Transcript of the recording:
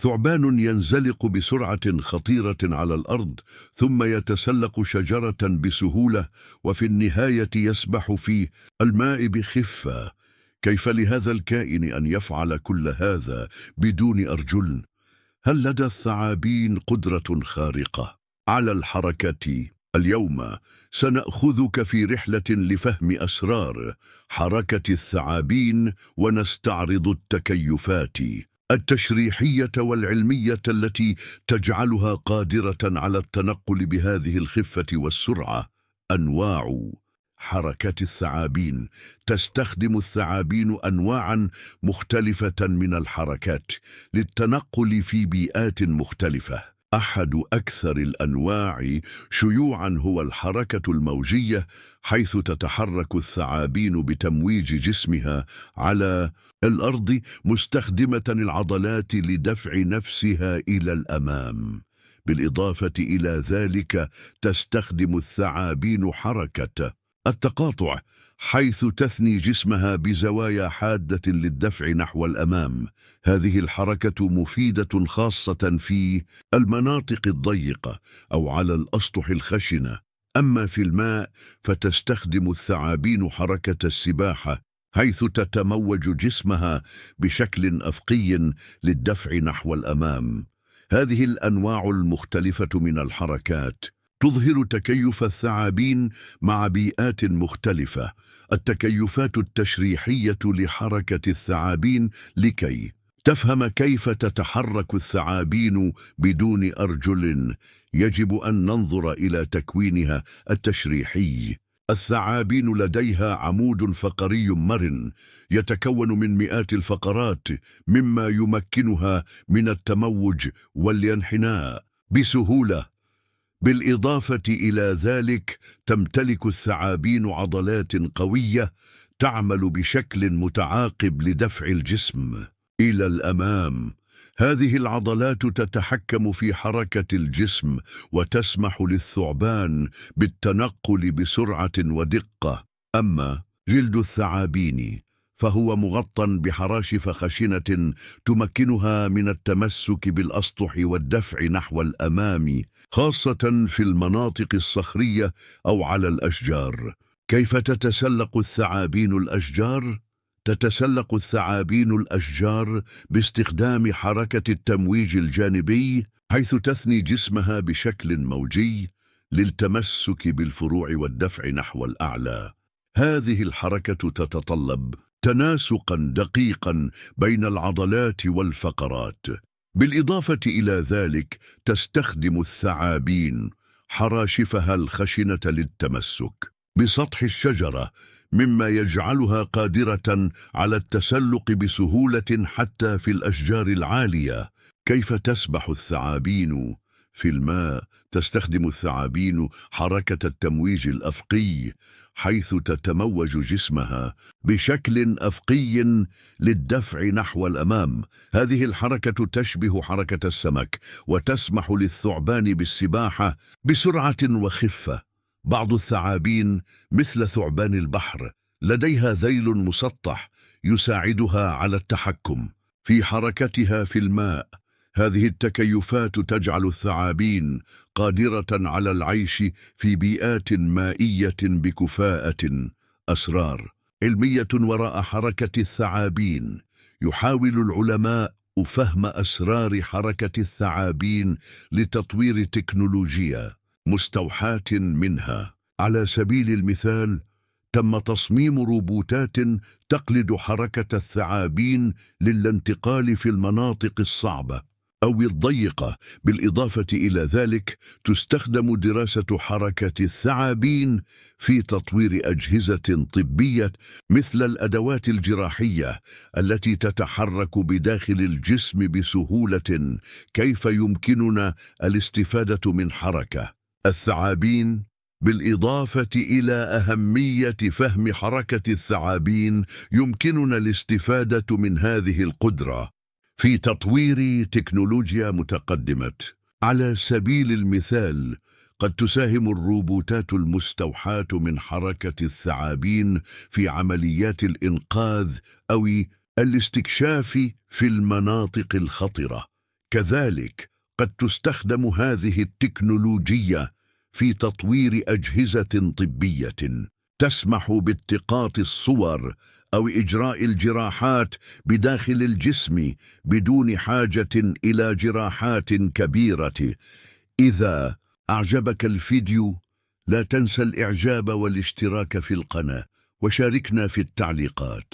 ثعبان ينزلق بسرعة خطيرة على الأرض، ثم يتسلق شجرة بسهولة، وفي النهاية يسبح في الماء بخفة. كيف لهذا الكائن أن يفعل كل هذا بدون أرجل؟ هل لدى الثعابين قدرة خارقة على الحركة؟ اليوم سنأخذك في رحلة لفهم أسرار حركة الثعابين، ونستعرض التكيفات التشريحية والعلمية التي تجعلها قادرة على التنقل بهذه الخفة والسرعة. أنواع حركة الثعابين. تستخدم الثعابين أنواعاً مختلفة من الحركات للتنقل في بيئات مختلفة. أحد أكثر الأنواع شيوعاً هو الحركة الموجية، حيث تتحرك الثعابين بتمويج جسمها على الأرض، مستخدمة العضلات لدفع نفسها إلى الأمام. بالإضافة إلى ذلك، تستخدم الثعابين حركة التقاطع، حيث تثني جسمها بزوايا حادة للدفع نحو الأمام. هذه الحركة مفيدة خاصة في المناطق الضيقة أو على الأسطح الخشنة. أما في الماء، فتستخدم الثعابين حركة السباحة، حيث تتموج جسمها بشكل أفقي للدفع نحو الأمام. هذه الأنواع المختلفة من الحركات تظهر تكيف الثعابين مع بيئات مختلفة. التكيفات التشريحية لحركة الثعابين. لكي تفهم كيف تتحرك الثعابين بدون أرجل، يجب أن ننظر إلى تكوينها التشريحي. الثعابين لديها عمود فقري مرن يتكون من مئات الفقرات، مما يمكنها من التموج والانحناء بسهولة. بالإضافة إلى ذلك، تمتلك الثعابين عضلات قوية تعمل بشكل متعاقب لدفع الجسم إلى الأمام. هذه العضلات تتحكم في حركة الجسم وتسمح للثعبان بالتنقل بسرعة ودقة. أما جلد الثعابين فهو مغطى بحراشف خشنة تمكنها من التمسك بالأسطح والدفع نحو الأمام، خاصة في المناطق الصخرية أو على الأشجار. كيف تتسلق الثعابين الأشجار؟ تتسلق الثعابين الأشجار باستخدام حركة التمويج الجانبي، حيث تثني جسمها بشكل موجي للتمسك بالفروع والدفع نحو الأعلى. هذه الحركة تتطلب تناسقاً دقيقاً بين العضلات والفقرات. بالإضافة إلى ذلك، تستخدم الثعابين حراشفها الخشنة للتمسك بسطح الشجرة، مما يجعلها قادرة على التسلق بسهولة حتى في الأشجار العالية. كيف تسبح الثعابين في الماء؟ تستخدم الثعابين حركة التمويج الأفقي، حيث تتموج جسمها بشكل أفقي للدفع نحو الأمام. هذه الحركة تشبه حركة السمك، وتسمح للثعبان بالسباحة بسرعة وخفة. بعض الثعابين مثل ثعبان البحر لديها ذيل مسطح يساعدها على التحكم في حركتها في الماء. هذه التكيفات تجعل الثعابين قادرة على العيش في بيئات مائية بكفاءة. أسرار علمية وراء حركة الثعابين. يحاول العلماء فهم أسرار حركة الثعابين لتطوير تكنولوجيا مستوحاة منها. على سبيل المثال، تم تصميم روبوتات تقلد حركة الثعابين للانتقال في المناطق الصعبة أو الضيقة. بالإضافة إلى ذلك، تستخدم دراسة حركة الثعابين في تطوير أجهزة طبية مثل الأدوات الجراحية التي تتحرك بداخل الجسم بسهولة. كيف يمكننا الاستفادة من حركة الثعابين؟ بالإضافة إلى أهمية فهم حركة الثعابين، يمكننا الاستفادة من هذه القدرة في تطوير تكنولوجيا متقدمة. على سبيل المثال، قد تساهم الروبوتات المستوحاة من حركة الثعابين في عمليات الإنقاذ أو الاستكشاف في المناطق الخطرة. كذلك قد تستخدم هذه التكنولوجيا في تطوير أجهزة طبية تسمح بالتقاط الصور أو إجراء الجراحات بداخل الجسم بدون حاجة إلى جراحات كبيرة. إذا أعجبك الفيديو لا تنسى الإعجاب والاشتراك في القناة وشاركنا في التعليقات.